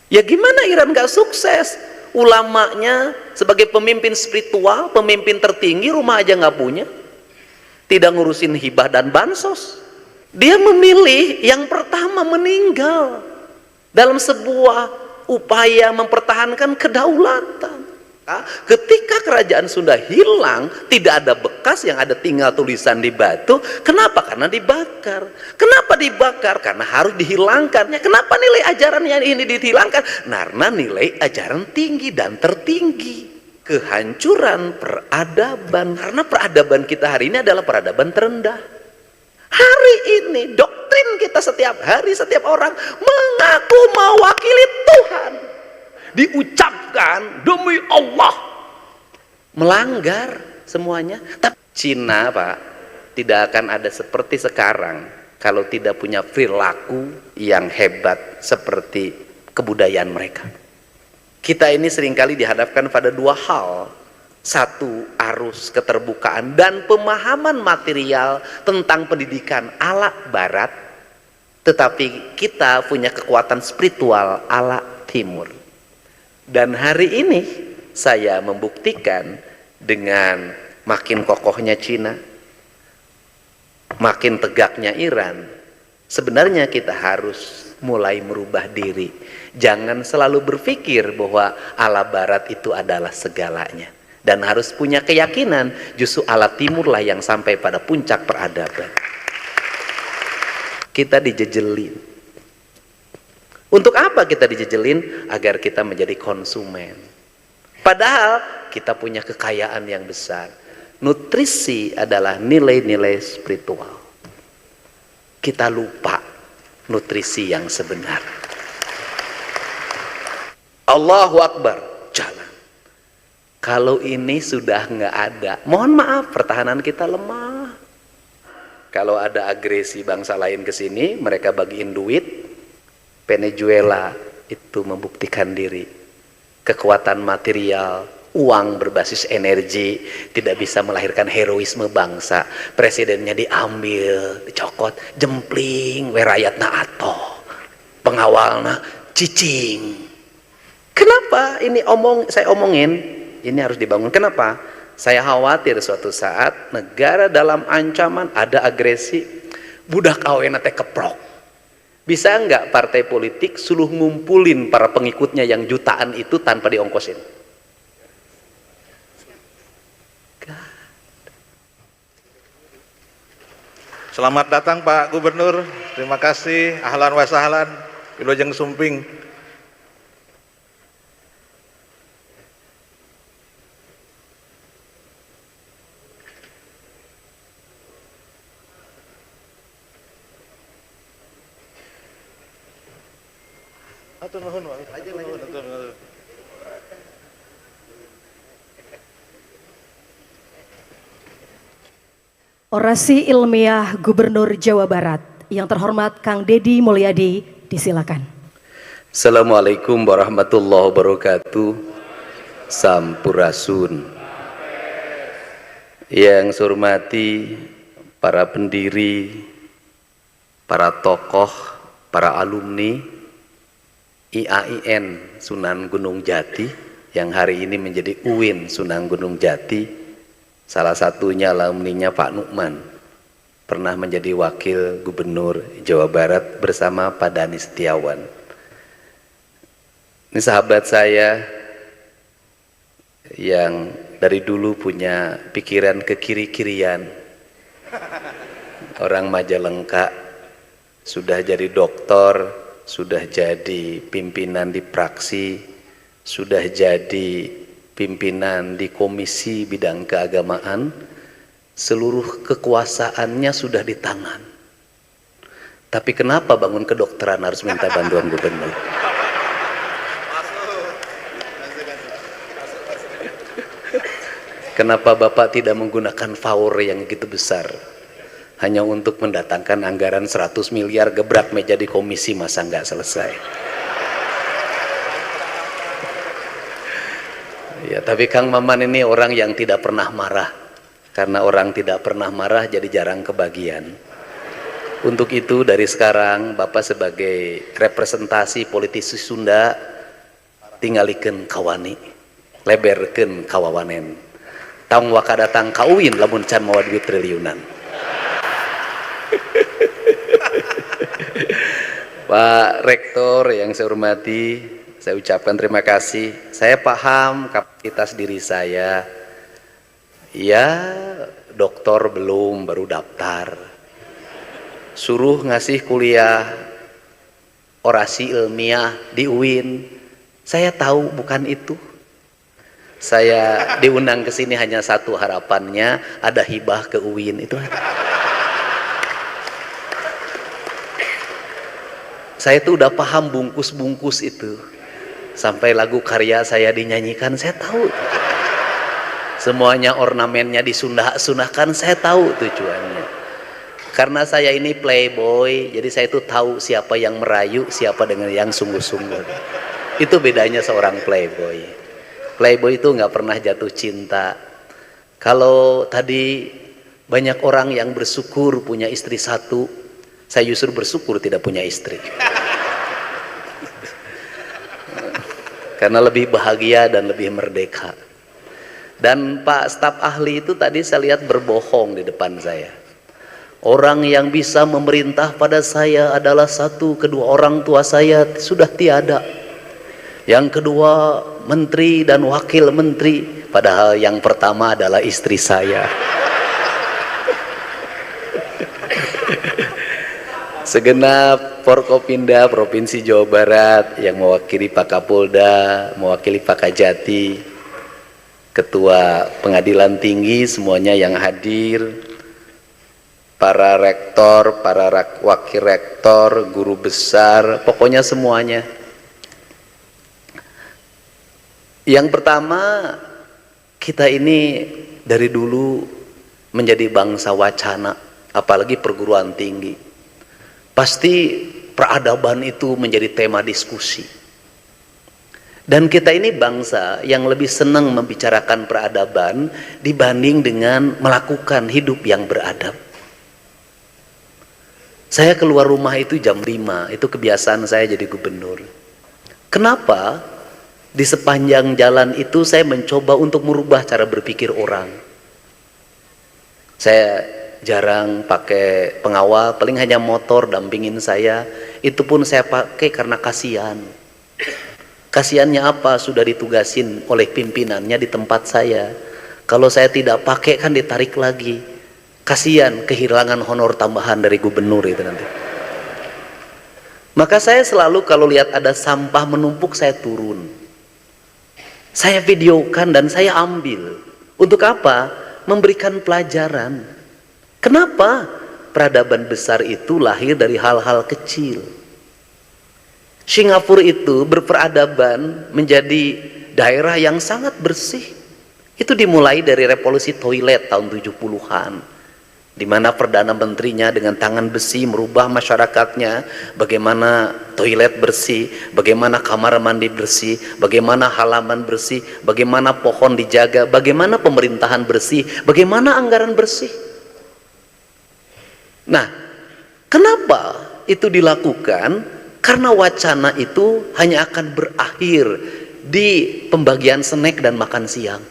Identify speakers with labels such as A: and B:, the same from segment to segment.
A: Ya gimana Iran gak sukses? Ulamanya sebagai pemimpin spiritual, pemimpin tertinggi, rumah aja gak punya, tidak ngurusin hibah dan bansos. Dia memilih yang pertama meninggal dalam sebuah upaya mempertahankan kedaulatan. Ketika kerajaan Sunda hilang, tidak ada bekas, yang ada tinggal tulisan di batu. Kenapa? Karena dibakar. Kenapa dibakar? Karena harus dihilangkan. Kenapa nilai ajaran yang ini dihilangkan? Karena nilai ajaran tinggi dan tertinggi. Kehancuran peradaban. Karena peradaban kita hari ini adalah peradaban terendah. Hari ini doktrin kita setiap hari, setiap orang mengaku mewakili Tuhan, diucapkan demi Allah, melanggar semuanya. Tapi Cina, Pak, tidak akan ada seperti sekarang kalau tidak punya perilaku yang hebat seperti kebudayaan mereka. Kita ini seringkali dihadapkan pada dua hal. Satu, arus keterbukaan dan pemahaman material tentang pendidikan ala barat, tetapi kita punya kekuatan spiritual ala timur. Dan hari ini saya membuktikan dengan makin kokohnya Cina, makin tegaknya Iran, sebenarnya kita harus mulai merubah diri. Jangan selalu berpikir bahwa ala barat itu adalah segalanya. Dan harus punya keyakinan justru ala timurlah yang sampai pada puncak peradaban. Kita dijejelin. Untuk apa kita dijejelin? Agar kita menjadi konsumen. Padahal kita punya kekayaan yang besar. Nutrisi adalah nilai-nilai spiritual. Kita lupa nutrisi yang sebenar. Allahu Akbar, jalan. Kalau ini sudah nggak ada, mohon maaf, pertahanan kita lemah. Kalau ada agresi bangsa lain ke sini, mereka bagiin duit. Venezuela itu membuktikan diri. Kekuatan material, uang berbasis energi tidak bisa melahirkan heroisme bangsa. Presidennya diambil, dicokot, jempling, werayatna ato, pengawalna cicing. Kenapa ini saya omongin? Ini harus dibangun. Kenapa? Saya khawatir suatu saat negara dalam ancaman, ada agresi, budak awena teh keprok. Bisa enggak partai politik suluh ngumpulin para pengikutnya yang jutaan itu tanpa diongkosin?
B: Selamat datang Pak Gubernur. Terima kasih. Ahlan wa sahlan. Wilujeng Sumping.
C: Orasi ilmiah Gubernur Jawa Barat yang terhormat Kang Deddy Mulyadi, disilakan.
A: Assalamualaikum warahmatullahi wabarakatuh. Sampurasun. Yang saya hormati para pendiri, para tokoh, para alumni IAIN Sunan Gunung Jati yang hari ini menjadi UIN Sunan Gunung Jati. Salah satunya alumninya Pak Nukman, pernah menjadi wakil gubernur Jawa Barat bersama Pak Dani Setiawan. Ini sahabat saya yang dari dulu punya pikiran kekiri-kirian. Orang Majalengka, sudah jadi doktor, sudah jadi pimpinan di praksi, sudah jadi pimpinan di komisi bidang keagamaan, seluruh kekuasaannya sudah di tangan. Tapi kenapa bangun kedokteran harus minta bantuan gubernur? Kenapa Bapak tidak menggunakan power yang gitu besar hanya untuk mendatangkan anggaran 100 miliar gebrak meja di komisi, masa nggak selesai? Ya, tapi Kang Maman ini orang yang tidak pernah marah. Karena orang tidak pernah marah jadi jarang kebagian. Untuk itu dari sekarang Bapak sebagai representasi politisi Sunda tingalikeun kawani, leberkeun kawawanen. Tong waka datang kauwin lamun can mawa duit triliunan. Pak Rektor yang saya hormati, saya ucapkan terima kasih. Saya paham kapasitas diri saya. Ya, doktor belum, baru daftar. Suruh ngasih kuliah orasi ilmiah di UIN. Saya tahu bukan itu. Saya diundang ke sini hanya satu harapannya, ada hibah ke UIN itu aja. Saya tuh udah paham bungkus-bungkus itu. Sampai lagu karya saya dinyanyikan, saya tahu. Semuanya ornamennya disunah-sunahkan, saya tahu tujuannya. Karena saya ini playboy, jadi saya itu tahu siapa yang merayu, siapa dengan yang sungguh-sungguh. Itu bedanya seorang playboy. Playboy itu nggak pernah jatuh cinta. Kalau tadi banyak orang yang bersyukur punya istri satu, saya justru bersyukur tidak punya istri. Karena lebih bahagia dan lebih merdeka. Dan Pak staf ahli itu tadi saya lihat berbohong di depan saya. Orang yang bisa memerintah pada saya adalah satu, kedua orang tua saya sudah tiada. Yang kedua menteri dan wakil menteri, padahal yang pertama adalah istri saya. Segenap Forkopimda Provinsi Jawa Barat yang mewakili Pak Kapolda, mewakili Pak Kajati, Ketua Pengadilan Tinggi, semuanya yang hadir, para rektor, para wakil rektor, guru besar, pokoknya semuanya. Yang pertama, kita ini dari dulu menjadi bangsa wacana, apalagi perguruan tinggi. Pasti peradaban itu menjadi tema diskusi. Dan kita ini bangsa yang lebih senang membicarakan peradaban dibanding dengan melakukan hidup yang beradab. Saya keluar rumah itu jam 5, itu kebiasaan saya jadi gubernur. Kenapa? Di sepanjang jalan itu saya mencoba untuk merubah cara berpikir orang. Saya jarang pakai pengawal, paling hanya motor dampingin saya. Itu pun saya pakai karena kasihan. Kasihannya apa? Sudah ditugasin oleh pimpinannya di tempat saya. Kalau saya tidak pakai kan ditarik lagi. Kasihan kehilangan honor tambahan dari gubernur itu nanti. Maka saya selalu kalau lihat ada sampah menumpuk, saya turun. Saya videokan dan saya ambil. Untuk apa? Memberikan pelajaran. Kenapa? Peradaban besar itu lahir dari hal-hal kecil. Singapura itu berperadaban menjadi daerah yang sangat bersih. Itu dimulai dari revolusi toilet tahun 70-an. Di mana Perdana Menterinya dengan tangan besi merubah masyarakatnya, bagaimana toilet bersih, bagaimana kamar mandi bersih, bagaimana halaman bersih, bagaimana pohon dijaga, bagaimana pemerintahan bersih, bagaimana anggaran bersih. Nah, kenapa itu dilakukan? Karena wacana itu hanya akan berakhir di pembagian snack dan makan siang.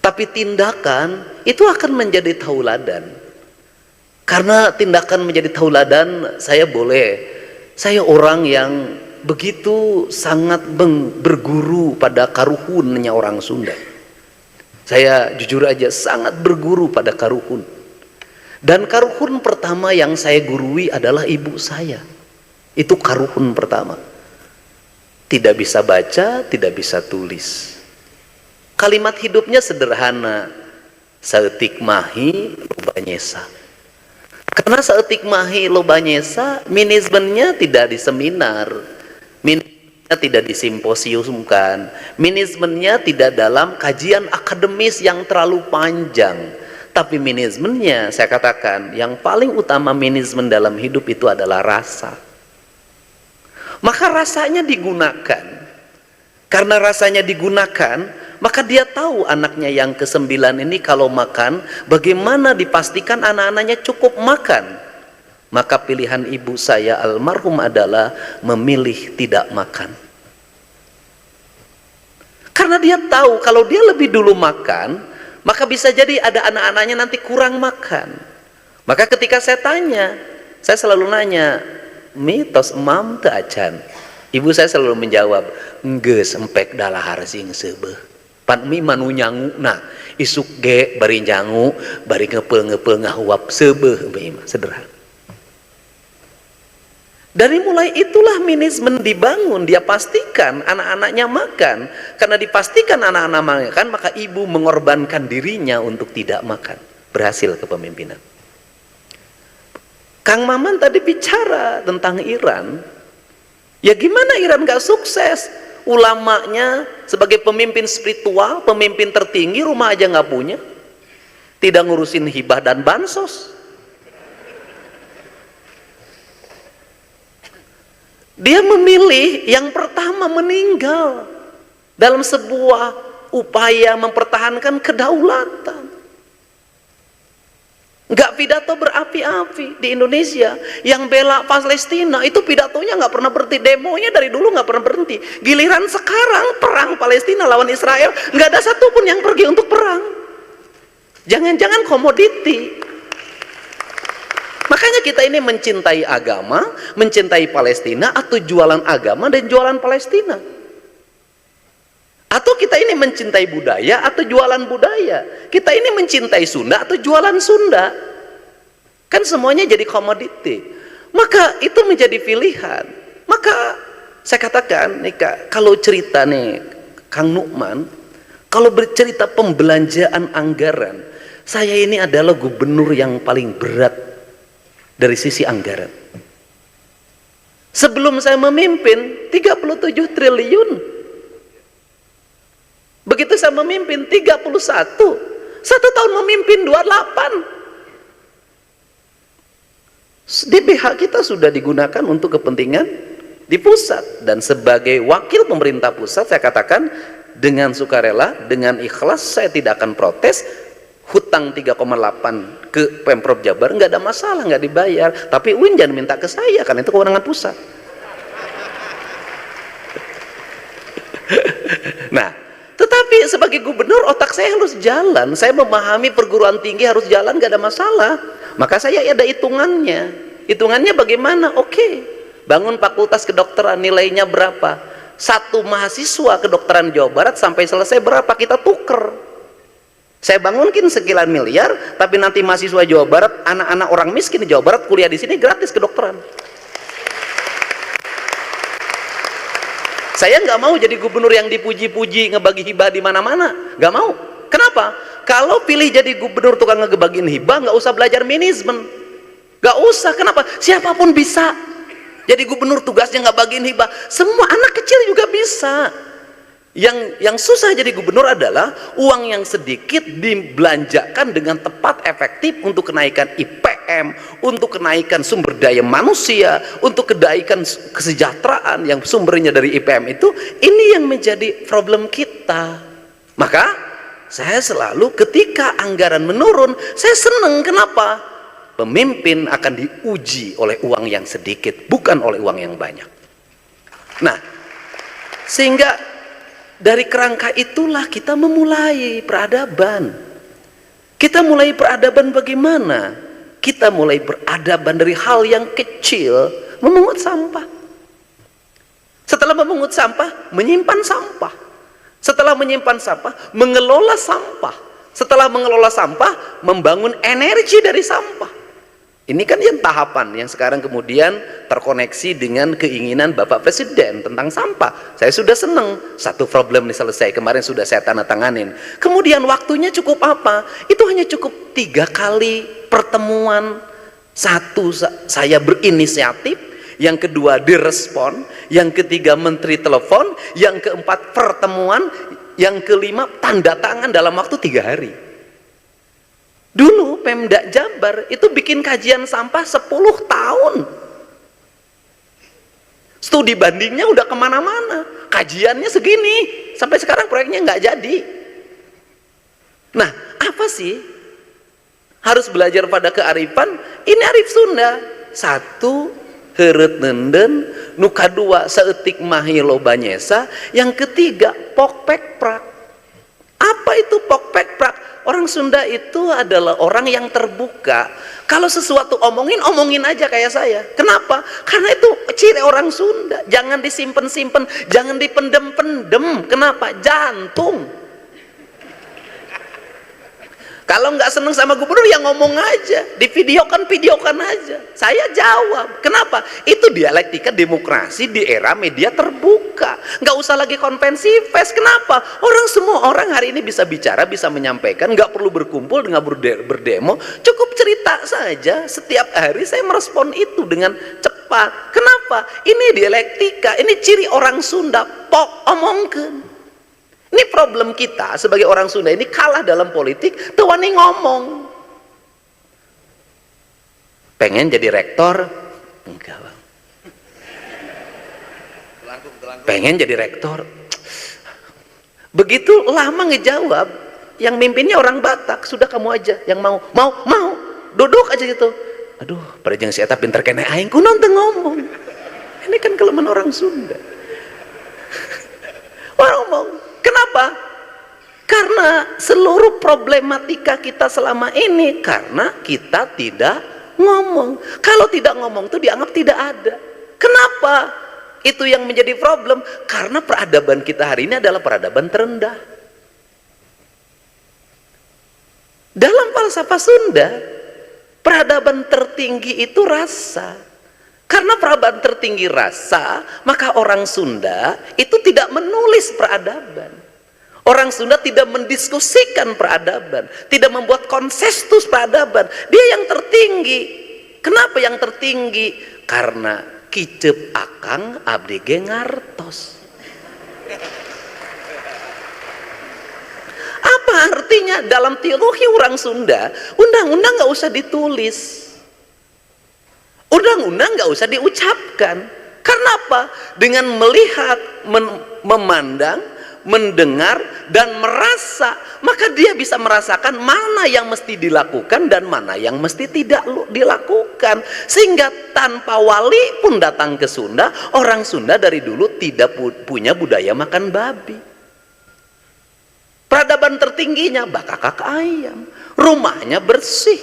A: Tapi tindakan itu akan menjadi tauladan. Karena tindakan menjadi tauladan, saya orang yang begitu sangat berguru pada karuhunnya orang Sunda. Saya jujur aja sangat berguru pada karuhun. Dan karuhun pertama yang saya gurui adalah ibu saya. Itu karuhun pertama. Tidak bisa baca, tidak bisa tulis. Kalimat hidupnya sederhana. Saeutik mahi loba nyesa. Karena saeutik mahi loba nyesa, manajemennya tidak di seminar. Manajemennya tidak disimposiumkan. Manajemennya tidak dalam kajian akademis yang terlalu panjang. Tapi manajemennya, saya katakan, yang paling utama manajemen dalam hidup itu adalah rasa. Maka rasanya digunakan. Karena rasanya digunakan, maka dia tahu anaknya yang ke-9 ini kalau makan, bagaimana dipastikan anak-anaknya cukup makan. Maka pilihan ibu saya almarhum adalah memilih tidak makan. Karena dia tahu kalau dia lebih dulu makan, maka bisa jadi ada anak-anaknya nanti kurang makan. Maka ketika saya tanya, saya selalu nanya, mitos mam teu acan. Ibu saya selalu menjawab, geus empek dalahar sing seubeuh. Pan mi manu nyangu, nah isuk ge bari nyangu, bari ngepeul ngahuap seubeuh mi mah sederhana. Dari mulai itulah manajemen dibangun, dia pastikan anak-anaknya makan. Karena dipastikan anak-anak makan, maka ibu mengorbankan dirinya untuk tidak makan. Berhasil kepemimpinan. Kang Maman tadi bicara tentang Iran. Ya gimana Iran gak sukses? Ulamanya sebagai pemimpin spiritual, pemimpin tertinggi, rumah aja gak punya. Tidak ngurusin hibah dan bansos. Dia memilih yang pertama meninggal dalam sebuah upaya mempertahankan kedaulatan. Nggak pidato berapi-api di Indonesia. Yang bela Palestina itu pidatonya nggak pernah berhenti, demonya dari dulu nggak pernah berhenti. Giliran sekarang perang Palestina lawan Israel, nggak ada satupun yang pergi untuk perang. Jangan-jangan komoditi. Makanya kita ini mencintai agama, mencintai Palestina, atau jualan agama dan jualan Palestina. Atau kita ini mencintai budaya atau jualan budaya. Kita ini mencintai Sunda atau jualan Sunda. Kan semuanya jadi komoditi. Maka itu menjadi pilihan. Maka saya katakan nih Kak, kalau cerita nih Kang Nukman, kalau bercerita pembelanjaan anggaran, saya ini adalah gubernur yang paling berat dari sisi anggaran. Sebelum saya memimpin 37 triliun. Begitu saya memimpin 31. Satu tahun memimpin 28. DBH kita sudah digunakan untuk kepentingan di pusat. Dan sebagai wakil pemerintah pusat saya katakan dengan sukarela, dengan ikhlas, saya tidak akan protes. Hutang 3,8 ke Pemprov Jabar nggak ada masalah, nggak dibayar. Tapi UIN jangan minta ke saya, karena itu kewenangan pusat. Nah, tetapi sebagai gubernur otak saya harus jalan. Saya memahami perguruan tinggi harus jalan, nggak ada masalah. Maka saya ada hitungannya. Hitungannya bagaimana? Oke, bangun fakultas kedokteran, nilainya berapa? Satu mahasiswa kedokteran Jawa Barat sampai selesai berapa? Kita tuker. Saya bangunkin sekian miliar, tapi nanti mahasiswa Jawa Barat, anak-anak orang miskin di Jawa Barat kuliah di sini gratis kedokteran. Saya nggak mau jadi gubernur yang dipuji-puji, ngebagi hibah di mana-mana, nggak mau. Kenapa? Kalau pilih jadi gubernur tukang ngebagiin hibah, nggak usah belajar manajemen, nggak usah. Kenapa? Siapapun bisa jadi gubernur, tugasnya nggak bagiin hibah. Semua anak kecil juga bisa. Yang susah jadi gubernur adalah uang yang sedikit dibelanjakan dengan tepat, efektif untuk kenaikan IPM, untuk kenaikan sumber daya manusia, untuk kenaikan kesejahteraan yang sumbernya dari IPM itu. Ini yang menjadi problem kita. Maka saya selalu ketika anggaran menurun, saya senang. Kenapa? Pemimpin akan diuji oleh uang yang sedikit, bukan oleh uang yang banyak. Nah, sehingga dari kerangka itulah kita memulai peradaban. Kita mulai peradaban bagaimana? Kita mulai peradaban dari hal yang kecil, memungut sampah. Setelah memungut sampah, menyimpan sampah. Setelah menyimpan sampah, mengelola sampah. Setelah mengelola sampah, membangun energi dari sampah. Ini kan yang tahapan yang sekarang kemudian terkoneksi dengan keinginan Bapak Presiden tentang sampah. Saya sudah senang, satu problem ini selesai, kemarin sudah saya tanda tanganin. Kemudian waktunya cukup apa? Itu hanya cukup 3 kali pertemuan. Satu, saya berinisiatif, yang kedua direspon, yang ketiga menteri telepon, yang keempat pertemuan, yang kelima tanda tangan dalam waktu 3 hari. Dulu Pemda Jabar itu bikin kajian sampah 10 tahun. Studi bandingnya udah kemana-mana. Kajiannya segini. Sampai sekarang proyeknya nggak jadi. Nah, apa sih? Harus belajar pada kearifan. Ini arif Sunda. Satu, heureut nenden, nu kadua saeutik mahi loba nyesa, yang ketiga pokpekprak. Apa itu pokpekprak? Orang Sunda itu adalah orang yang terbuka. Kalau sesuatu omongin aja kayak saya. Kenapa? Karena itu ciri orang Sunda. Jangan disimpen-simpen, jangan dipendem-pendem. Kenapa? Jantung. Kalau nggak seneng sama gubernur ya ngomong aja, videokan aja. Saya jawab. Kenapa? Itu dialektika demokrasi di era media terbuka. Nggak usah lagi konvensi pers. Kenapa? Semua orang hari ini bisa bicara, bisa menyampaikan, nggak perlu berkumpul dengan berdemo. Cukup cerita saja. Setiap hari saya merespon itu dengan cepat. Kenapa? Ini dialektika. Ini ciri orang Sunda. Pok omongkeun. Ini problem kita sebagai orang Sunda ini kalah dalam politik, tuh wani ngomong. Pengen jadi rektor? Enggak, Bang. Pengen jadi rektor? Begitu lama ngejawab, yang mimpinnya orang Batak, sudah kamu aja yang mau, duduk aja gitu. Aduh, pada jeung si eta pinter kene aing kunaon teu ngomong. Ini kan kelemahan orang Sunda. Orang ngomong. Kenapa? Karena seluruh problematika kita selama ini karena kita tidak ngomong. Kalau tidak ngomong itu dianggap tidak ada. Kenapa? Itu yang menjadi problem. Karena peradaban kita hari ini adalah peradaban terendah. Dalam falsafah Sunda, peradaban tertinggi itu rasa. Karena peradaban tertinggi rasa, maka orang Sunda itu tidak menulis peradaban. Orang Sunda tidak mendiskusikan peradaban, tidak membuat konsensus peradaban. Dia yang tertinggi. Kenapa yang tertinggi? Karena kicep akang abdi ge ngartos. Apa artinya dalam teologi orang Sunda? Undang-undang nggak usah ditulis. Undang-undang nggak usah diucapkan. Karena apa? Dengan melihat, memandang, mendengar, dan merasa, maka dia bisa merasakan mana yang mesti dilakukan dan mana yang mesti tidak dilakukan. Sehingga tanpa wali pun datang ke Sunda, orang Sunda dari dulu tidak punya budaya makan babi. Peradaban tertingginya bakakak ayam, rumahnya bersih,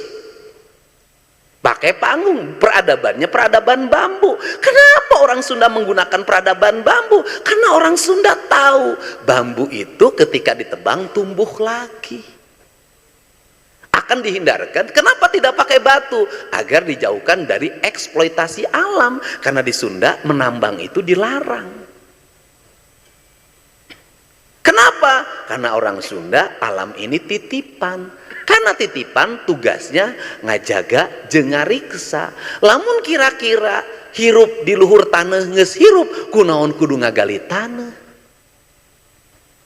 A: pakai panggung, peradabannya peradaban bambu. Kenapa orang Sunda menggunakan peradaban bambu? Karena orang Sunda tahu bambu itu ketika ditebang tumbuh lagi, akan dihindarkan. Kenapa tidak pakai batu? Agar dijauhkan dari eksploitasi alam. Karena di Sunda menambang itu dilarang. Kenapa? Karena orang Sunda alam ini titipan. Karena titipan tugasnya ngajaga jeung ngariksa. Lamun kira-kira hirup di luhur tanah geus hirup, kunaon kudu ngagali tanah.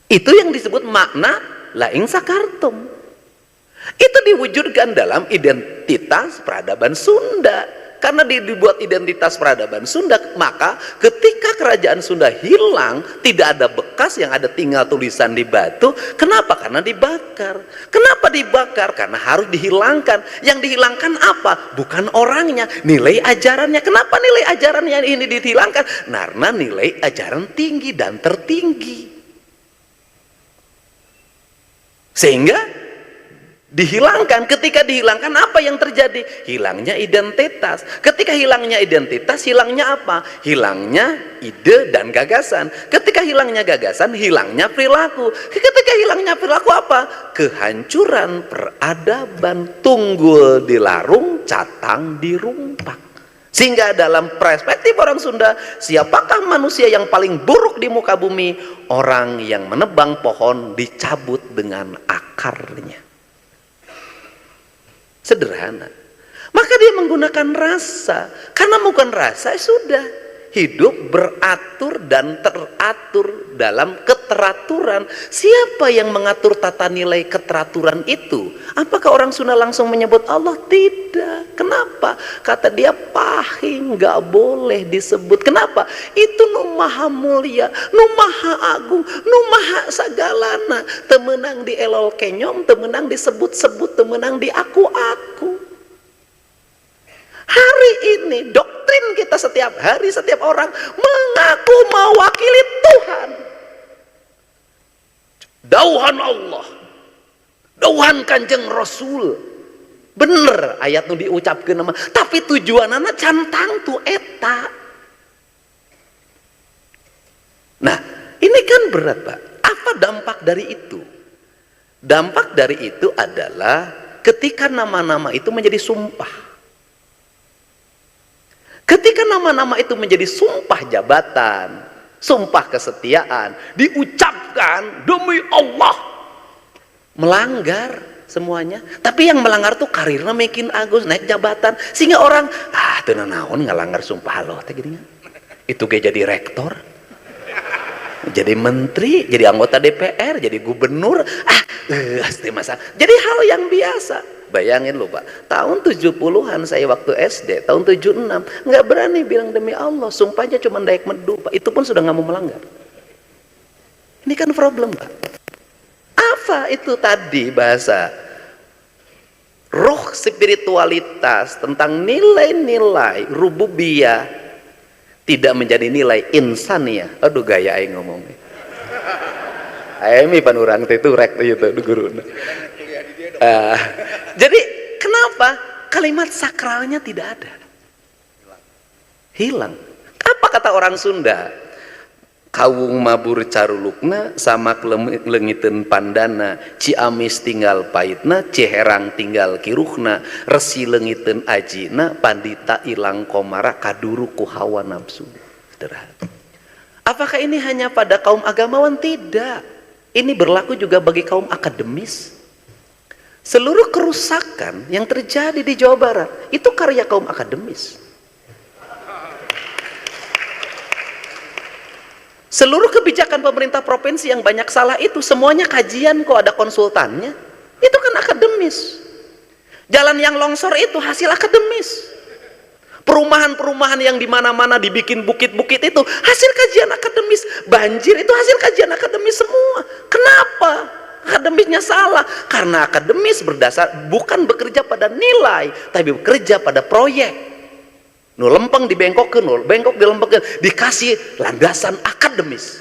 A: Itu yang disebut makna laing sakartum. Itu diwujudkan dalam identitas peradaban Sunda. Karena dibuat identitas peradaban Sunda, maka ketika kerajaan Sunda hilang, tidak ada bekas, yang ada tinggal tulisan di batu. Kenapa? Karena dibakar. Kenapa dibakar? Karena harus dihilangkan. Yang dihilangkan apa? Bukan orangnya, nilai ajarannya. Kenapa nilai ajarannya ini dihilangkan? Karena nilai ajaran tinggi dan tertinggi. Sehingga dihilangkan. Ketika dihilangkan, apa yang terjadi? Hilangnya identitas. Ketika hilangnya identitas, hilangnya apa? Hilangnya ide dan gagasan. Ketika hilangnya gagasan, hilangnya perilaku. Ketika hilangnya perilaku apa? Kehancuran peradaban. Tunggul dilarung, catang dirumpak. Sehingga dalam perspektif orang Sunda, siapakah manusia yang paling buruk di muka bumi? Orang yang menebang pohon dicabut dengan akarnya. Sederhana. Maka dia menggunakan rasa. Karena bukan rasa, sudah. Hidup beratur dan teratur dalam keteraturan. Siapa yang mengatur tata nilai keteraturan itu? Apakah orang Sunda langsung menyebut Allah? Tidak. Kenapa? Kata dia pahing, gak boleh disebut. Kenapa? Itu nu maha mulia, nu maha agung, nu maha sagalana. Temenang di elol kenyom, temenang disebut-sebut, temenang di aku-aku. Hari ini doktrin kita setiap hari, setiap orang mengaku mewakili Tuhan. Dauhan Allah, dauhan Kanjeng Rasul. Bener ayat nu diucapkeun nama, tapi tujuanana cantang tu eta. Nah, ini kan berat, Pak. Apa dampak dari itu? Dampak dari itu adalah ketika nama-nama itu menjadi sumpah. Ketika nama-nama itu menjadi sumpah jabatan, sumpah kesetiaan, diucapkan demi Allah, melanggar semuanya. Tapi yang melanggar tuh karirnya makin agus, naik jabatan, sehingga orang teu naon ngalanggar sumpah Allah teh geuningan. Itu ge jadi rektor, jadi menteri, jadi anggota DPR, jadi gubernur, pasti masa. Jadi hal yang biasa. Bayangin loh Pak, tahun 70-an saya waktu SD, tahun 76, nggak berani bilang demi Allah, sumpahnya cuma dayak medu Pak, itu pun sudah nggak mau melanggar. Ini kan problem Pak. Apa itu tadi bahasa? Roh spiritualitas tentang nilai-nilai rububiyah tidak menjadi nilai insania. Aduh gaya aing ngomongnya. Aing pan urang teh itu rek itu guruna. Jadi kenapa kalimat sakralnya tidak ada? Hilang. Apa kata orang Sunda? Kawung mabur carulukna sama lengiteun pandana, Ciamis tinggal pahitna, Ciherang tinggal kiruhna, resi lengiteun ajina, pandita ilang komara kaduru ku hawa nafsu. Apakah ini hanya pada kaum agamawan? Tidak. Ini berlaku juga bagi kaum akademis. Seluruh kerusakan yang terjadi di Jawa Barat itu karya kaum akademis. Seluruh kebijakan pemerintah provinsi yang banyak salah itu semuanya kajian kok, ada konsultannya. Itu kan akademis. Jalan yang longsor itu hasil akademis. Perumahan-perumahan yang di mana-mana dibikin bukit-bukit itu hasil kajian akademis. Banjir itu hasil kajian akademis semua. Kenapa? Akademisnya salah karena akademis berdasar bukan bekerja pada nilai tapi bekerja pada proyek. Nu lempeng dibengkokkeun, nu bengkok dilempengkeun, dikasih landasan akademis.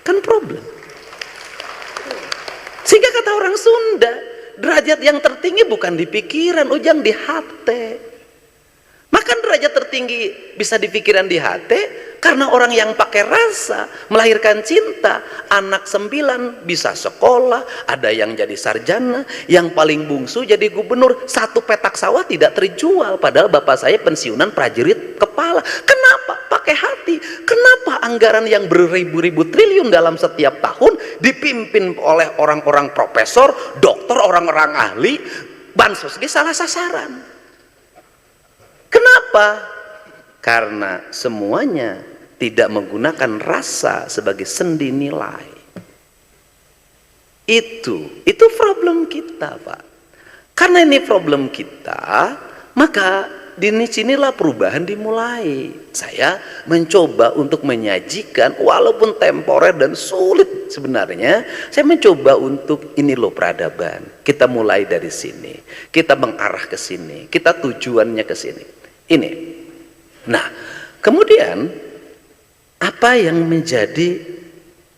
A: Kan problem. Sehingga kata orang Sunda, derajat yang tertinggi bukan di pikiran, ujang di hati. Maka derajat tertinggi bisa di pikiran di hati karena orang yang pakai rasa melahirkan cinta. Anak 9 bisa sekolah, ada yang jadi sarjana, yang paling bungsu jadi gubernur. Satu petak sawah tidak terjual, padahal bapak saya pensiunan prajurit kepala. Kenapa? Pakai hati. Kenapa anggaran yang beribu-ribu triliun dalam setiap tahun dipimpin oleh orang-orang profesor, dokter, orang-orang ahli, bansos dia salah sasaran. Kenapa? Karena semuanya tidak menggunakan rasa sebagai sendi nilai. Itu problem kita, Pak. Karena ini problem kita, maka di sinilah perubahan dimulai. Saya mencoba untuk menyajikan, walaupun temporer dan sulit sebenarnya, saya mencoba untuk ini loh peradaban. Kita mulai dari sini, kita mengarah ke sini, kita tujuannya ke sini. Ini. Nah, kemudian apa yang menjadi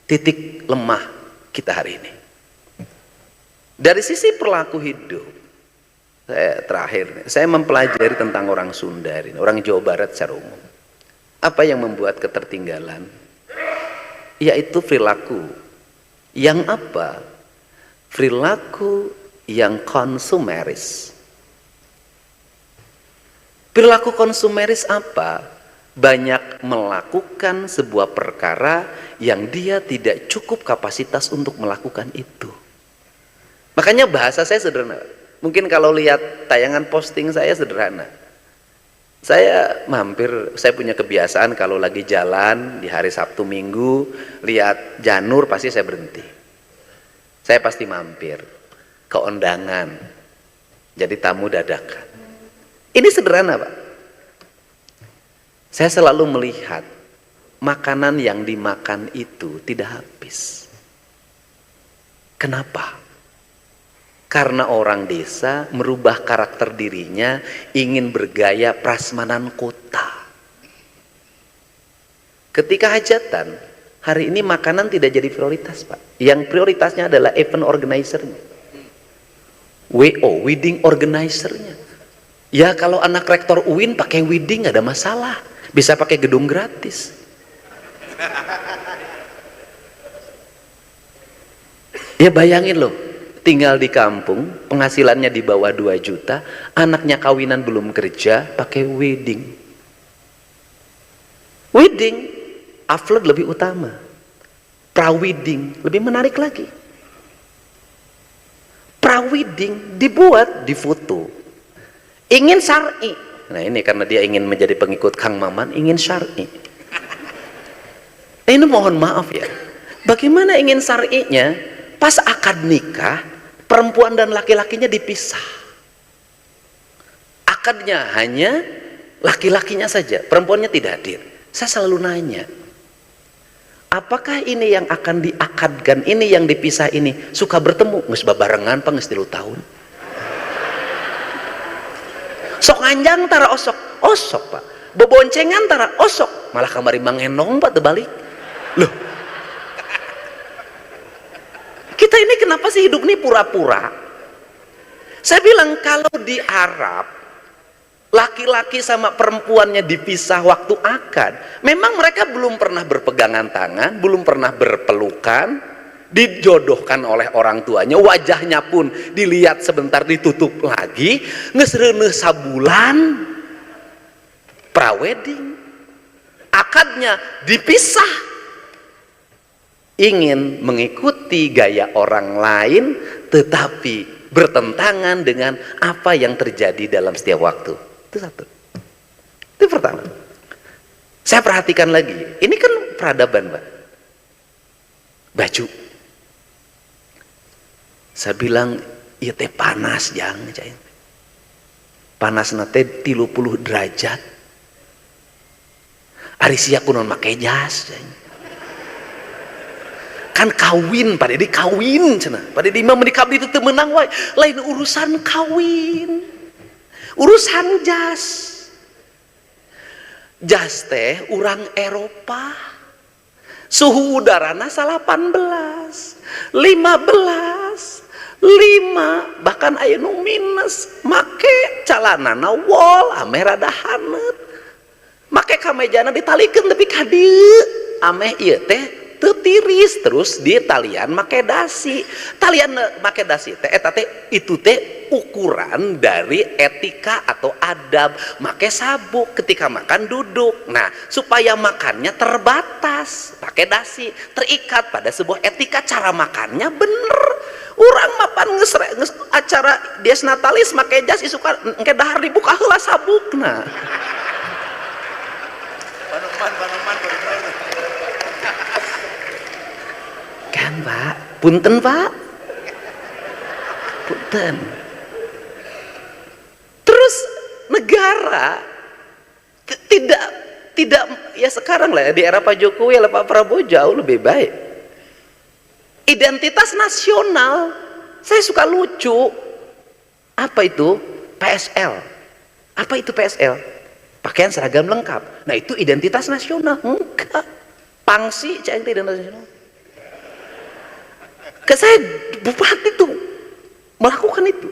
A: titik lemah kita hari ini? Dari sisi perilaku hidup, saya mempelajari tentang orang Sunda ini, orang Jawa Barat secara umum. Apa yang membuat ketertinggalan? Yaitu perilaku yang apa? Perilaku yang konsumeris. Perilaku konsumeris apa? Banyak melakukan sebuah perkara yang dia tidak cukup kapasitas untuk melakukan itu. Makanya bahasa saya sederhana. Mungkin kalau lihat tayangan posting saya sederhana. Saya punya kebiasaan kalau lagi jalan di hari Sabtu Minggu, lihat janur pasti saya berhenti. Saya pasti mampir ke undangan. Jadi tamu dadakan. Ini sederhana, Pak. Saya selalu melihat makanan yang dimakan itu tidak habis. Kenapa? Karena orang desa merubah karakter dirinya, ingin bergaya prasmanan kota. Ketika hajatan, hari ini makanan tidak jadi prioritas, Pak. Yang prioritasnya adalah event organizer-nya. WO, wedding organizer-nya. Ya kalau anak rektor UIN pakai wedding nggak ada masalah. Bisa pakai gedung gratis. Ya bayangin loh. Tinggal di kampung, penghasilannya di bawah 2 juta, anaknya kawinan belum kerja, pakai wedding. Wedding, upload lebih utama. Pra-wedding, lebih menarik lagi. Pra-wedding dibuat, difoto. Ingin syar'i. Nah ini karena dia ingin menjadi pengikut Kang Maman, ingin syar'i. Ini mohon maaf ya. Bagaimana ingin syar'inya? Pas akad nikah, perempuan dan laki-lakinya dipisah. Akadnya hanya laki-lakinya saja, perempuannya tidak hadir. Saya selalu nanya, apakah ini yang akan diakadkan, ini yang dipisah ini suka bertemu? Nges babarengan, nges 3 tahun. Sok anjang tara osok, osok Pak. Beboncengan tara osok, malah kamari mangenong Pak terbalik. Loh, kita ini kenapa sih hidup ini pura-pura? Saya bilang kalau di Arab laki-laki sama perempuannya dipisah waktu akad, memang mereka belum pernah berpegangan tangan, belum pernah berpelukan, dijodohkan oleh orang tuanya, wajahnya pun dilihat sebentar ditutup lagi, ngesreuneuh sabulan pra-wedding, akadnya dipisah. Ingin mengikuti gaya orang lain tetapi bertentangan dengan apa yang terjadi dalam setiap waktu. Itu satu. Itu pertama. Saya perhatikan lagi, ini kan peradaban Pak. Baju. Saya bilang ieu teh panas jang, panas nate 30 derajat. Ari sia kunaon make jas jang. Kan kawin, pada di kawin cenah. Pada di imam menikah itu menang wae. Lain urusan kawin. Urusan jas. Jas teh urang Eropa. Suhu udarana 18, 15, 5, bahkan aya nu minus. Make calanana wol ameh rada haneut. Make kamejana ditalikeun tapi ka dieu. Ameh ieu teh tiris, terus di talian make dasi. Talian make dasi teh eta teh itu teh ukuran dari etika atau adab. Make sabuk ketika makan duduk. Nah, supaya makannya terbatas, pakai dasi, terikat pada sebuah etika cara makannya bener. Urang mapan nges acara dies natalis make jas isuka engke dahar dibuka heula sabukna. Panuman kan Pak, punten Pak, punten. Terus negara tidak ya sekarang lah di era Pak Jokowi atau Pak Prabowo jauh lebih baik. Identitas nasional, saya suka lucu. Apa itu PSL? Apa itu PSL? Pakaian seragam lengkap. Nah itu identitas nasional? Enggak. Pangsi cak identitas nasional. Ke saya bupati tuh melakukan itu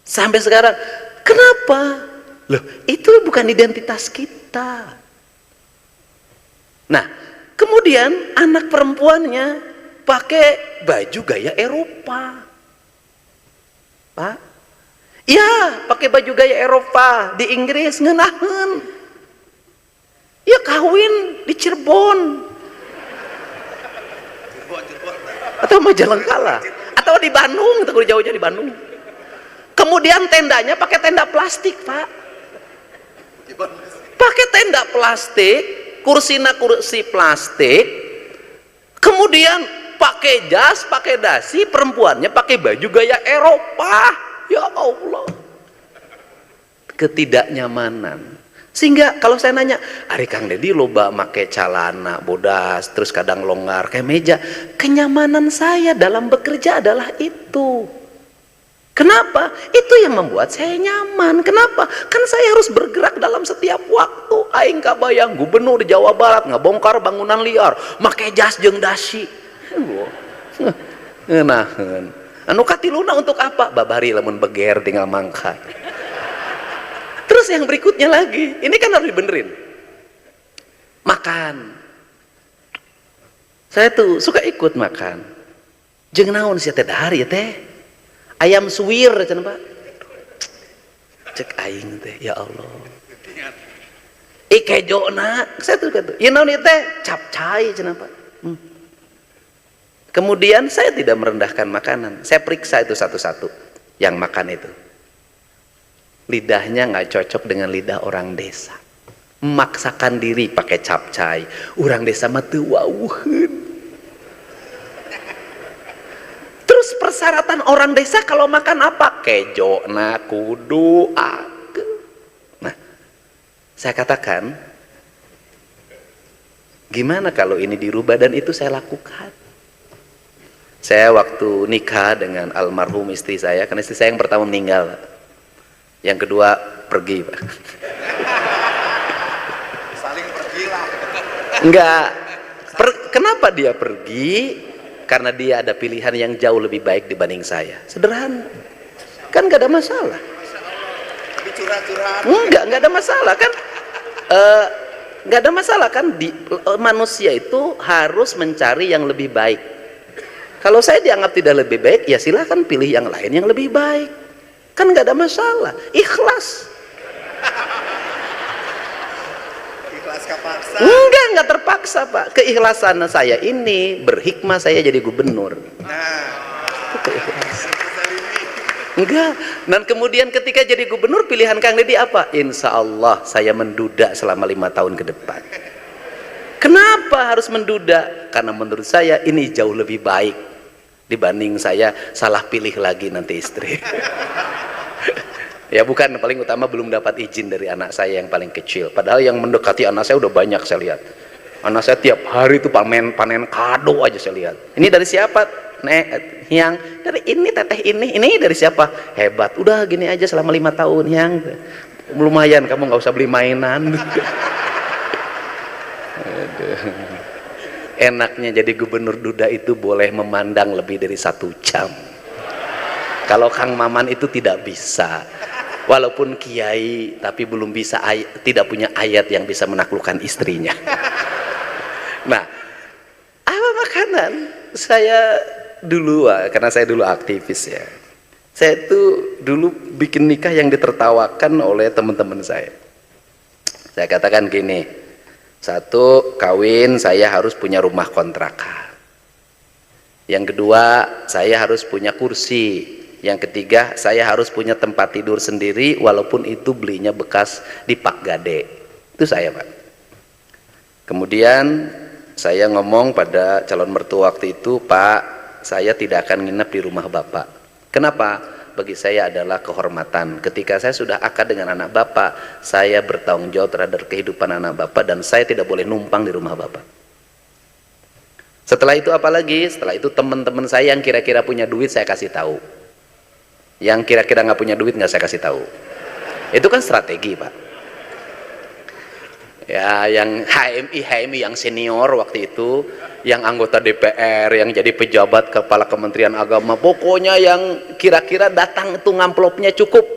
A: sampai sekarang. Kenapa? Loh, itu bukan identitas kita. Nah, kemudian anak perempuannya pakai baju gaya Eropa, Pak. Ya, pakai baju gaya Eropa di Inggris ngeunaheun. Ya kawin di Cirebon. Atau Majalengka atau di Bandung, atau jauh-jauh di Bandung. Kemudian tendanya pakai tenda plastik Pak, pakai tenda plastik, kursinya kursi plastik, kemudian pakai jas, pakai dasi, perempuannya pakai baju gaya Eropa. Ya Allah, ketidaknyamanan. Sehingga kalau saya nanya, Ari Kang Dedi loba make calana bodas, terus kadang longgar kayak meja. Kenyamanan saya dalam bekerja adalah itu. Kenapa? Itu yang membuat saya nyaman. Kenapa? Kan saya harus bergerak dalam setiap waktu. Aing kabayang gubernur di Jawa Barat ngabongkar bangunan liar, make jas jeung dasi. Ngeunaheun. Anu katiluna untuk apa? Babari lamun beger tinggal mangkat. Terus yang berikutnya lagi, ini kan harus dibenerin. Makan. Saya tuh suka ikut makan. Jeung naon sia teh dahar ya teh? Ayam suwir cenah Pak. Cek aing teh, ya Allah. Ikejona, saya tuh kata, "Ya naon ieu teh? Capcay cenah Pak." Kemudian saya tidak merendahkan makanan. Saya periksa itu satu-satu yang makan itu. Lidahnya nggak cocok dengan lidah orang desa. Memaksakan diri pakai capcay. Orang desa mah teu wauheun. Terus persyaratan orang desa kalau makan apa? Kejona kudu ake. Nah, saya katakan, gimana kalau ini dirubah dan itu saya lakukan? Saya waktu nikah dengan almarhum istri saya, karena istri saya yang pertama meninggal, yang kedua pergi, Pak.
B: Saling pergilah.
A: Enggak. Kenapa dia pergi? Karena dia ada pilihan yang jauh lebih baik dibanding saya. Sederhana. Kan gak ada masalah.
B: Tapi curhat-curhat.
A: Enggak ada masalah kan. Gak ada masalah kan. Manusia itu harus mencari yang lebih baik. Kalau saya dianggap tidak lebih baik, ya silahkan pilih yang lain yang lebih baik. Kan gak ada masalah. Ikhlas.
B: Kepaksa.
A: Enggak terpaksa Pak. Keikhlasan saya ini berhikmah saya jadi gubernur.
B: Nah,
A: Itu keikhlasan. Enggak. Dan kemudian ketika jadi gubernur pilihan Kang Deddy apa? Insya Allah saya menduda selama 5 tahun ke depan. Kenapa harus menduda? Karena menurut saya ini jauh lebih baik dibanding saya salah pilih lagi nanti istri. Ya bukan, paling utama belum dapat izin dari anak saya yang paling kecil. Padahal yang mendekati anak saya udah banyak saya lihat. Anak saya tiap hari itu panen kado aja saya lihat. Ini dari siapa? Yang dari ini teteh ini dari siapa? Hebat. Udah gini aja selama 5 tahun yang lumayan, kamu nggak usah beli mainan. Enaknya jadi gubernur duda itu boleh memandang lebih dari 1 jam. Kalau Kang Maman itu tidak bisa. Walaupun kiai tapi belum bisa tidak punya ayat yang bisa menaklukkan istrinya. Nah, apa makanan? Saya dulu, karena saya dulu aktivis ya. Saya tuh dulu bikin nikah yang ditertawakan oleh teman-teman saya. Saya katakan gini, 1, kawin saya harus punya rumah kontrakan. Yang kedua, saya harus punya kursi. Yang ketiga, saya harus punya tempat tidur sendiri walaupun itu belinya bekas di Pak Gade. Itu saya Pak. Kemudian saya ngomong pada calon mertua waktu itu, Pak, saya tidak akan nginep di rumah Bapak. Kenapa? Bagi saya adalah kehormatan. Ketika saya sudah akad dengan anak Bapak, saya bertanggung jawab terhadap kehidupan anak Bapak dan saya tidak boleh numpang di rumah Bapak. Setelah itu apa lagi? Setelah itu teman-teman saya yang kira-kira punya duit saya kasih tahu. Yang kira-kira nggak punya duit nggak saya kasih tahu. Itu kan strategi Pak. Ya, yang HMI yang senior waktu itu, yang anggota DPR, yang jadi pejabat kepala Kementerian Agama, pokoknya yang kira-kira datang itu ngamplopnya cukup.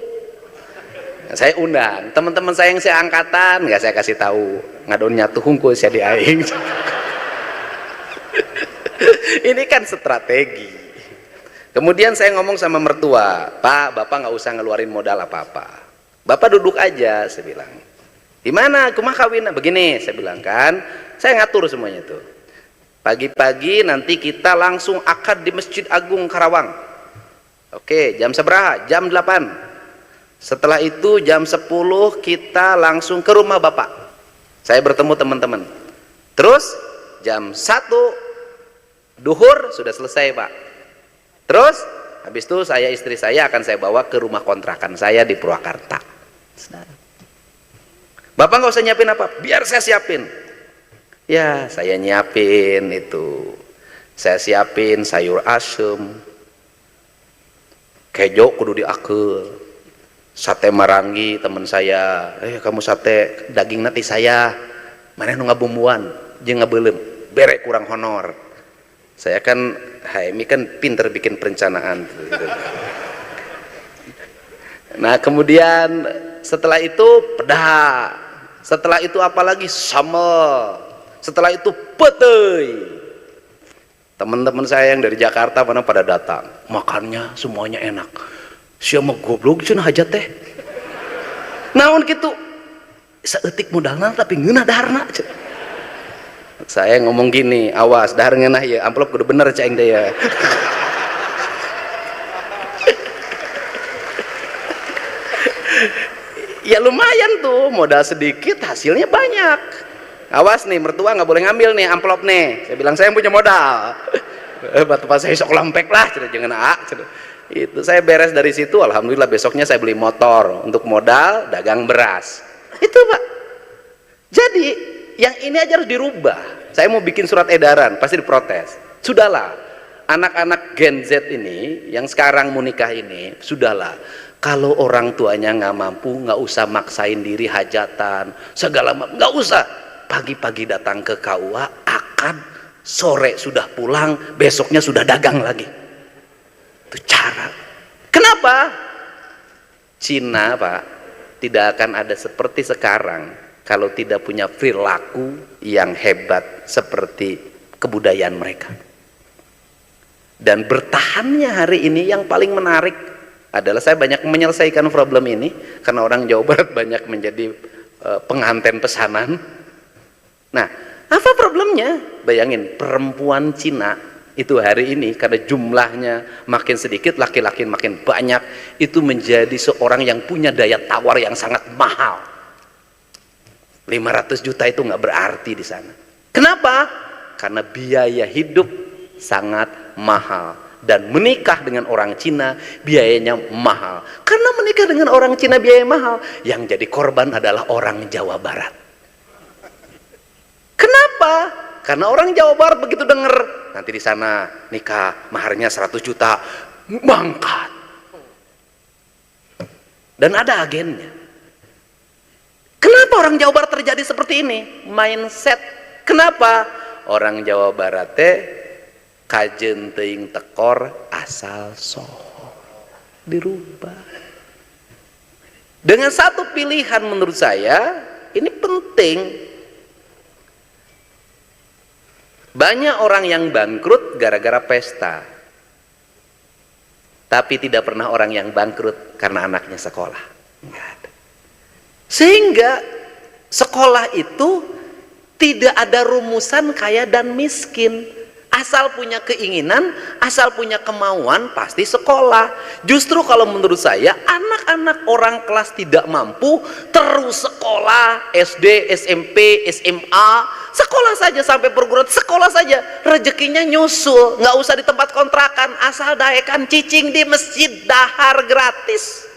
A: Saya undang teman-teman saya yang seangkatan, nggak saya kasih tahu. Ngadon nyatu hungkul saya di aing. Ini kan strategi. Kemudian saya ngomong sama mertua, Pak, Bapak nggak usah ngeluarin modal apa-apa. Bapak duduk aja, saya bilang. Di mana? Kumah kawin? Begini, saya bilang kan, saya ngatur semuanya itu. Pagi-pagi nanti kita langsung akad di Masjid Agung Karawang. Oke, jam seberapa? Jam 8. Setelah itu jam 10 kita langsung ke rumah Bapak. Saya bertemu teman-teman. Terus jam 1 duhur sudah selesai Pak. Terus habis itu istri saya akan saya bawa ke rumah kontrakan saya di Purwakarta. Bapak nggak usah nyiapin apa, biar saya siapin. Ya saya nyiapin itu, saya siapin sayur asem, kejo kudu diakel, sate marangi teman saya, kamu sate daging nanti saya, mana nu ngabumbuan jeung ngabeulem, bere kurang honor. Saya kan HMI kan pinter bikin perencanaan gitu. Nah kemudian setelah itu pedah, setelah itu apalagi sambal, setelah itu petei. Teman-teman saya yang dari Jakarta mana pada datang, makannya semuanya enak. Siapa goblok cenah hajat teh. Naon kitu? Saeutik modalna tapi ngeunah daharna. Saya ngomong gini, awas dahar ngeunah ya, amplop kudu bener cing teh ya. Ya lumayan tuh, modal sedikit hasilnya banyak. Awas nih, mertua nggak boleh ngambil nih amplop nih. Saya bilang saya yang punya modal. Batu pas saya sok lampek lah, jangan itu saya beres dari situ. Alhamdulillah besoknya saya beli motor untuk modal dagang beras. Itu Pak. Jadi yang ini aja harus dirubah. Saya mau bikin surat edaran, pasti diprotes. Sudahlah, anak-anak Gen Z ini yang sekarang mau nikah ini, sudahlah. Kalau orang tuanya nggak mampu, nggak usah maksain diri hajatan, segala macam, nggak usah. Pagi-pagi datang ke KUA, akan sore sudah pulang, besoknya sudah dagang lagi. Itu cara. Kenapa? Cina Pak tidak akan ada seperti sekarang kalau tidak punya perilaku yang hebat seperti kebudayaan mereka. Dan bertahannya hari ini yang paling menarik adalah saya banyak menyelesaikan problem ini karena orang Jawa Barat banyak menjadi pengantin pesanan. Nah, apa problemnya? Bayangin, perempuan Cina itu hari ini karena jumlahnya makin sedikit, laki-laki makin banyak, itu menjadi seorang yang punya daya tawar yang sangat mahal. 500 juta itu nggak berarti di sana. Kenapa? Karena biaya hidup sangat mahal. Dan menikah dengan orang Cina biayanya mahal. Karena menikah dengan orang Cina biaya mahal, yang jadi korban adalah orang Jawa Barat. Kenapa? Karena orang Jawa Barat begitu dengar nanti di sana nikah maharnya 100 juta, mangkat. Dan ada agennya. Kenapa orang Jawa Barat terjadi seperti ini? Mindset. Kenapa? Orang Jawa Barat teh kajen teuing tekor asal soho. Dirubah. Dengan satu pilihan menurut saya ini penting. Banyak orang yang bangkrut gara-gara pesta, tapi tidak pernah orang yang bangkrut karena anaknya sekolah. Nggak ada. Sehingga sekolah itu tidak ada rumusan kaya dan miskin. Asal punya keinginan, asal punya kemauan, pasti sekolah. Justru kalau menurut saya, anak-anak orang kelas tidak mampu terus sekolah, SD, SMP, SMA, sekolah saja sampai perguruan, sekolah saja, rezekinya nyusul, nggak usah di tempat kontrakan, asal daekan cicing di masjid, dahar gratis.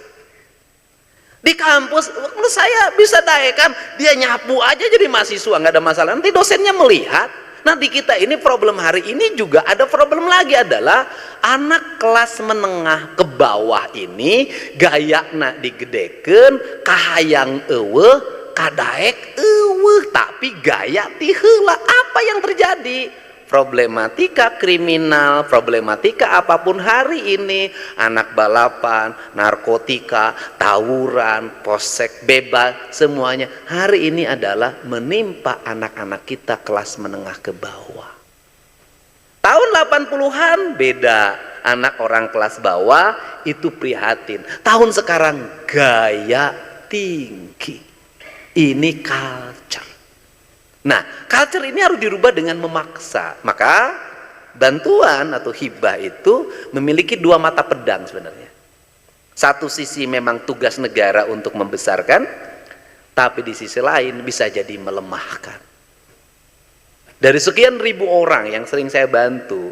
A: Di kampus, menurut saya bisa daekan, dia nyapu aja jadi mahasiswa, nggak ada masalah. Nanti dosennya melihat. Nah di kita ini problem hari ini juga ada problem lagi adalah anak kelas menengah ke bawah ini gayana digedeken, kahayang eueuh, kadaek eueuh, tapi gaya ti heula. Apa yang terjadi? Problematika kriminal, problematika apapun hari ini, anak balapan, narkotika, tawuran, posek bebas, semuanya hari ini adalah menimpa anak-anak kita kelas menengah ke bawah. Tahun 80-an beda, anak orang kelas bawah itu prihatin. Tahun sekarang gaya tinggi. Ini culture. Nah, culture ini harus dirubah dengan memaksa. Maka bantuan atau hibah itu memiliki dua mata pedang sebenarnya. Satu sisi memang tugas negara untuk membesarkan, tapi di sisi lain bisa jadi melemahkan. Dari sekian ribu orang yang sering saya bantu,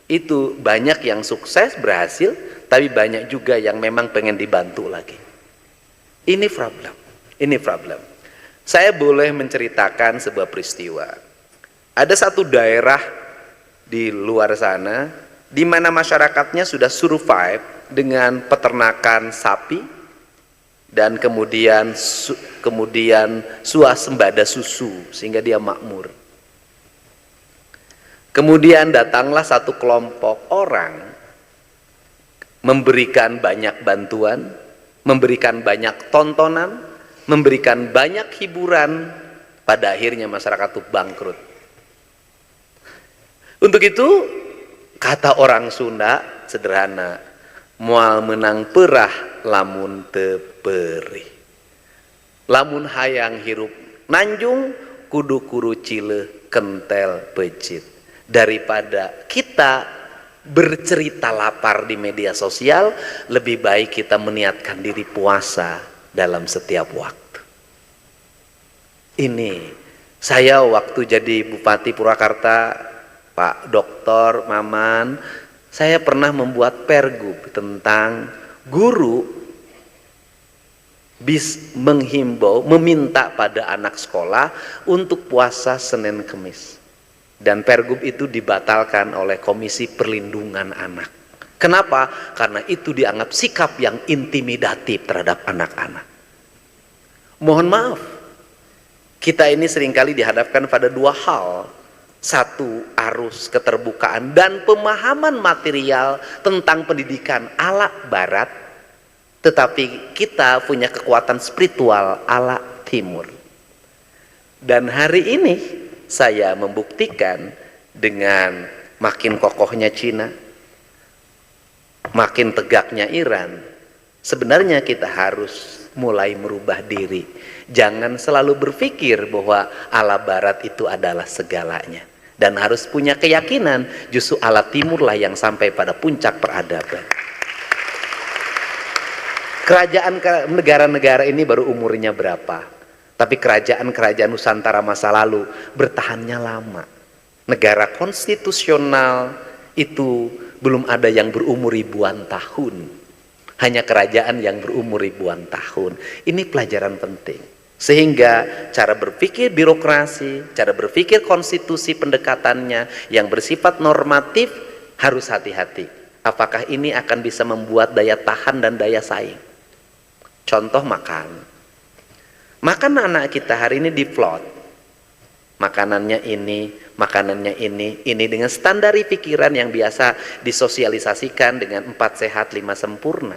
A: itu banyak yang sukses, berhasil, tapi banyak juga yang memang pengen dibantu lagi. Ini problem. Ini problem. Saya boleh menceritakan sebuah peristiwa. Ada satu daerah di luar sana di mana masyarakatnya sudah survive dengan peternakan sapi dan kemudian swasembada susu sehingga dia makmur. Kemudian datanglah satu kelompok orang memberikan banyak bantuan, memberikan banyak tontonan, memberikan banyak hiburan, pada akhirnya masyarakat itu bangkrut. Untuk itu kata orang Sunda sederhana, moal menang perah lamun teu perih. Lamun hayang hirup nanjung kudu kuru cileuh kentel pecit. Daripada kita bercerita lapar di media sosial, lebih baik kita meniatkan diri puasa dalam setiap waktu. Ini saya waktu jadi Bupati Purwakarta, Pak Doktor Maman, saya pernah membuat pergub tentang guru menghimbau, meminta pada anak sekolah untuk puasa Senin Kemis. Dan pergub itu dibatalkan oleh Komisi Perlindungan Anak. Kenapa? Karena itu dianggap sikap yang intimidatif terhadap anak-anak. Mohon maaf, kita ini seringkali dihadapkan pada dua hal. Satu, arus keterbukaan dan pemahaman material tentang pendidikan ala barat, tetapi kita punya kekuatan spiritual ala timur. Dan hari ini saya membuktikan dengan makin kokohnya Cina, makin tegaknya Iran, sebenarnya kita harus mulai merubah diri. Jangan selalu berpikir bahwa ala barat itu adalah segalanya. Dan harus punya keyakinan justru ala timurlah yang sampai pada puncak peradaban. Kerajaan negara-negara ini baru umurnya berapa? Tapi kerajaan-kerajaan Nusantara masa lalu bertahannya lama. Negara konstitusional itu belum ada yang berumur ribuan tahun. Hanya kerajaan yang berumur ribuan tahun. Ini pelajaran penting. Sehingga cara berpikir birokrasi, cara berpikir konstitusi pendekatannya yang bersifat normatif harus hati-hati. Apakah ini akan bisa membuat daya tahan dan daya saing? Contoh makan. Makan anak kita hari ini diplot. Makanannya ini dengan standar pikiran yang biasa disosialisasikan dengan 4 sehat 5 sempurna.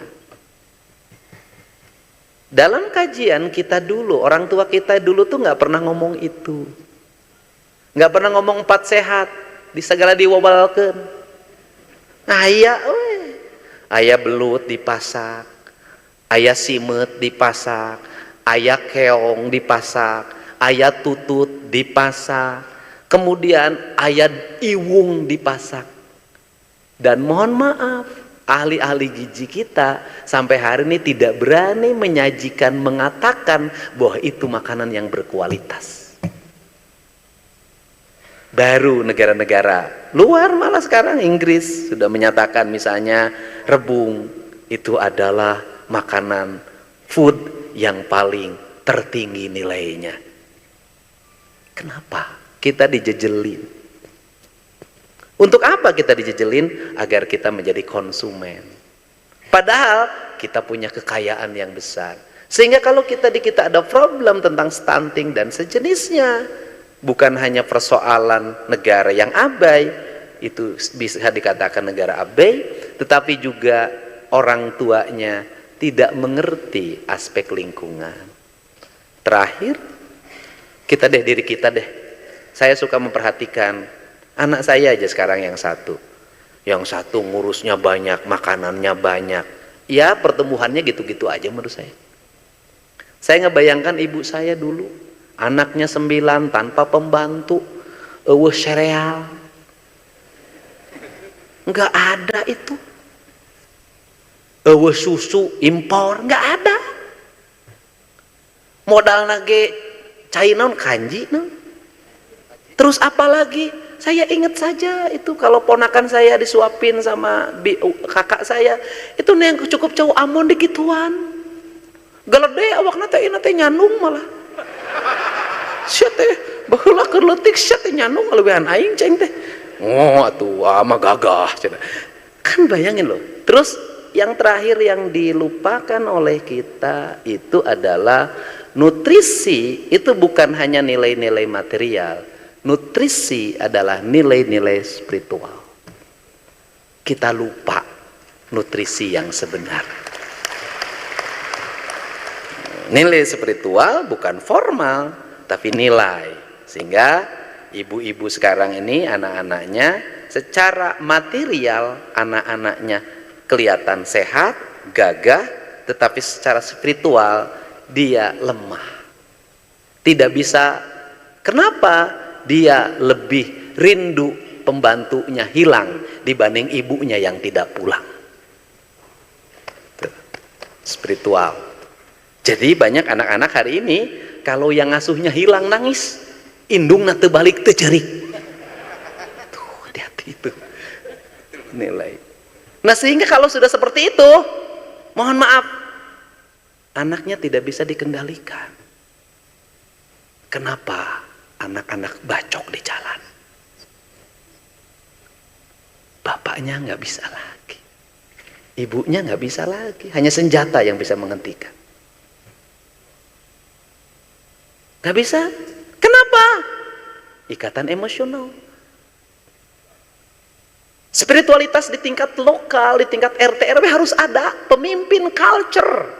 A: Dalam kajian kita dulu, orang tua kita dulu tuh nggak pernah ngomong itu. Nggak pernah ngomong 4 sehat, di segala diwabalkeun. Aya belut dipasak, aya simet dipasak, aya keong dipasak, aya tutut dipasak, kemudian aya iwung dipasak. Dan mohon maaf, ahli-ahli gizi kita sampai hari ini tidak berani menyajikan, mengatakan bahwa itu makanan yang berkualitas. Baru negara-negara luar, malah sekarang Inggris sudah menyatakan misalnya rebung itu adalah makanan food yang paling tertinggi nilainya. Kenapa? Kita dijejelin. Untuk apa kita dijejelin? Agar kita menjadi konsumen. Padahal kita punya kekayaan yang besar. Sehingga kalau kita ada problem tentang stunting dan sejenisnya, bukan hanya persoalan negara yang abai, itu bisa dikatakan negara abai, tetapi juga orang tuanya tidak mengerti aspek lingkungan. Terakhir, diri kita deh. Saya suka memperhatikan anak saya aja sekarang yang satu. Yang satu ngurusnya banyak, makanannya banyak. Ya pertumbuhannya gitu-gitu aja menurut saya. Saya ngebayangkan ibu saya dulu, anaknya 9 tanpa pembantu, sereal. Nggak ada itu. Susu impor nggak ada. Modal nage China kanji no. Terus apa lagi? Saya ingat saja itu kalau ponakan saya disuapin sama kakak saya, itu yang cukup jauh amon dikituan. Gelede awakna teh ieu teh nyanung malah. Sia teh baheula keur leutik sia teh nyanung leuwehan aing ceng teh. Oh atuh mah gagah cenah. Kan bayangin loh. Terus yang terakhir yang dilupakan oleh kita itu adalah nutrisi. Itu bukan hanya nilai-nilai material. Nutrisi adalah nilai-nilai spiritual. Kita lupa nutrisi yang sebenar. Nilai spiritual bukan formal, tapi nilai. Sehingga ibu-ibu sekarang ini anak-anaknya secara material anak-anaknya kelihatan sehat, gagah, tetapi secara spiritual dia lemah. Tidak bisa. Kenapa? Dia lebih rindu pembantunya hilang dibanding ibunya yang tidak pulang. Spiritual. Jadi banyak anak-anak hari ini kalau yang ngasuhnya hilang nangis, indungna teu balik teu jerik. Tuh, hati-hati itu. Nilai. Nah, sehingga kalau sudah seperti itu, mohon maaf, anaknya tidak bisa dikendalikan. Kenapa? Anak-anak bacok di jalan. Bapaknya nggak bisa lagi. Ibunya nggak bisa lagi. Hanya senjata yang bisa menghentikan. Nggak bisa. Kenapa? Ikatan emosional. Spiritualitas di tingkat lokal, di tingkat RT RW harus ada pemimpin culture.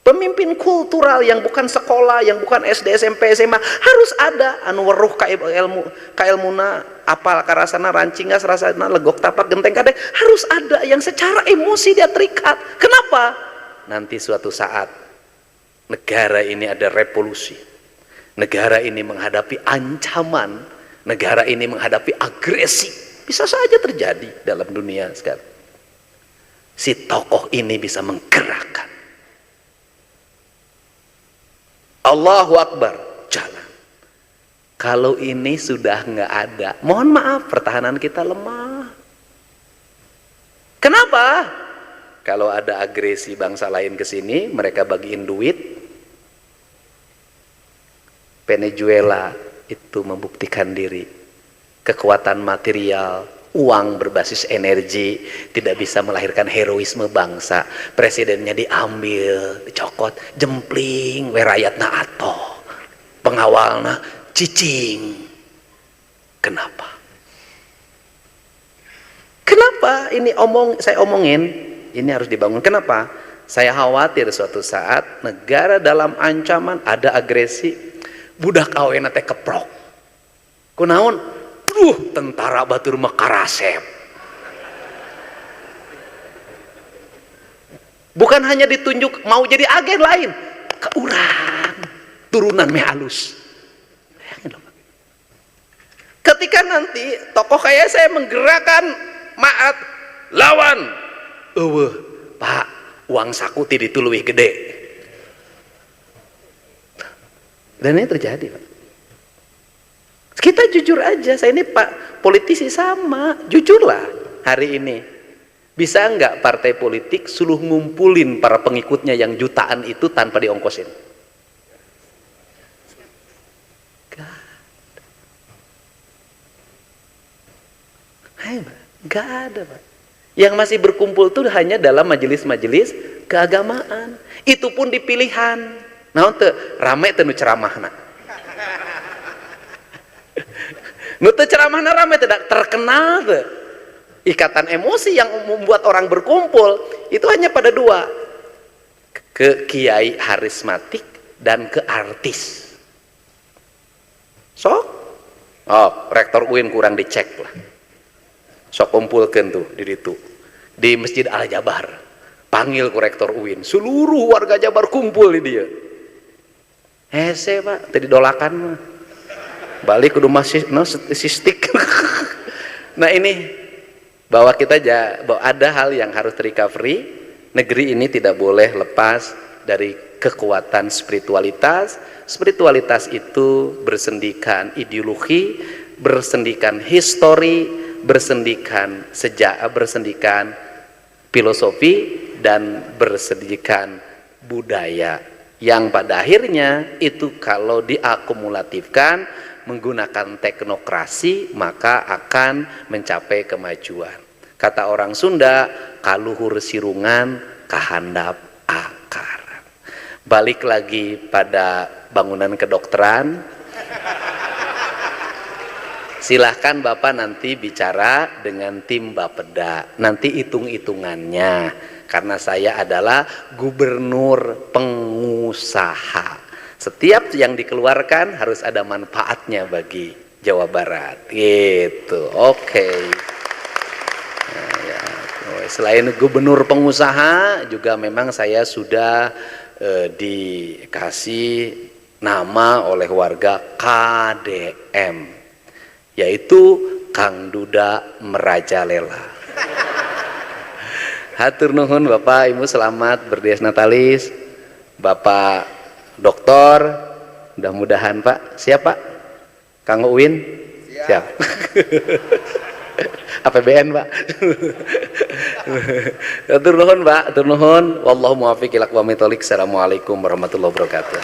A: Pemimpin kultural yang bukan sekolah, yang bukan SD, SMP, SMA, harus ada. Anu weruh ka ilmuna, apal karasana, rancingas, rasana, legok, tapak, genteng, kadek. Harus ada yang secara emosi dia terikat. Kenapa? Nanti suatu saat negara ini ada revolusi. Negara ini menghadapi ancaman. Negara ini menghadapi agresi. Bisa saja terjadi dalam dunia sekarang. Si tokoh ini bisa menggerakkan. Allahu Akbar, jalan. Kalau ini sudah nggak ada, mohon maaf, pertahanan kita lemah. Kenapa? Kalau ada agresi bangsa lain ke sini, mereka bagiin duit. Venezuela itu membuktikan diri. Kekuatan material, uang berbasis energi tidak bisa melahirkan heroisme bangsa. Presidennya diambil, dicokot, jempling, werayatna ato, pengawalna cicing. Kenapa? Kenapa ini saya omongin? Ini harus dibangun. Kenapa? Saya khawatir suatu saat negara dalam ancaman, ada agresi, budak awena teh keprok. Kunaon? Tentara batur makarasep. Bukan hanya ditunjuk mau jadi agen lain, ke urang turunan meh halus. Ketika nanti tokoh kayak saya menggerakkan maat lawan, Pak, uang saku ti ditu leuwih gede. Dan ini terjadi, Pak. Kita jujur aja, saya ini Pak politisi sama, jujurlah hari ini. Bisa enggak partai politik suruh ngumpulin para pengikutnya yang jutaan itu tanpa diongkosin? Gak ada, Pak. Yang masih berkumpul itu hanya dalam majelis-majelis keagamaan. Itu pun di pilihan. Nah, untuk rame tenu ceramahna. Nutu ceramahna rame tidak terkenal tuh. Ikatan emosi yang membuat orang berkumpul itu hanya pada dua, ke kiai harismatik dan ke artis. Rektor UIN kurang dicek lah. Sok kumpulkan tuh di Masjid Al Jabar. Panggil ku rektor UIN, seluruh warga Jabar kumpul di dia. Hese Pak, tadi dolakan mah. Balik kudu masih sistik. Nah ini bahwa bahwa ada hal yang harus recovery. Negeri ini tidak boleh lepas dari kekuatan spiritualitas. Spiritualitas itu bersendikan ideologi, bersendikan histori, bersendikan sejarah, bersendikan filosofi, dan bersendikan budaya. Yang pada akhirnya itu kalau diakumulatifkan menggunakan teknokrasi, maka akan mencapai kemajuan. Kata orang Sunda, kaluhur sirungan kahandap akar. Balik lagi pada bangunan kedokteran. Silahkan Bapak nanti bicara dengan tim Bapeda, nanti hitung-hitungannya, karena saya adalah gubernur pengusaha. Setiap yang dikeluarkan harus ada manfaatnya bagi Jawa Barat, gitu. Oke. Nah, ya. Selain gubernur pengusaha, juga memang saya sudah dikasih nama oleh warga KDM. Yaitu Kang Duda Merajalela. Hatur nuhun Bapak Ibu, selamat berdies Natalis. Bapak Doktor, mudah-mudahan Pak, siapa? Kang Uwin? Siap. APBN Pak. Hatur nuhun Pak, hatur nuhun. Wallahu muwaffiq ila aqwamit thoriq. Assalamualaikum warahmatullahi wabarakatuh.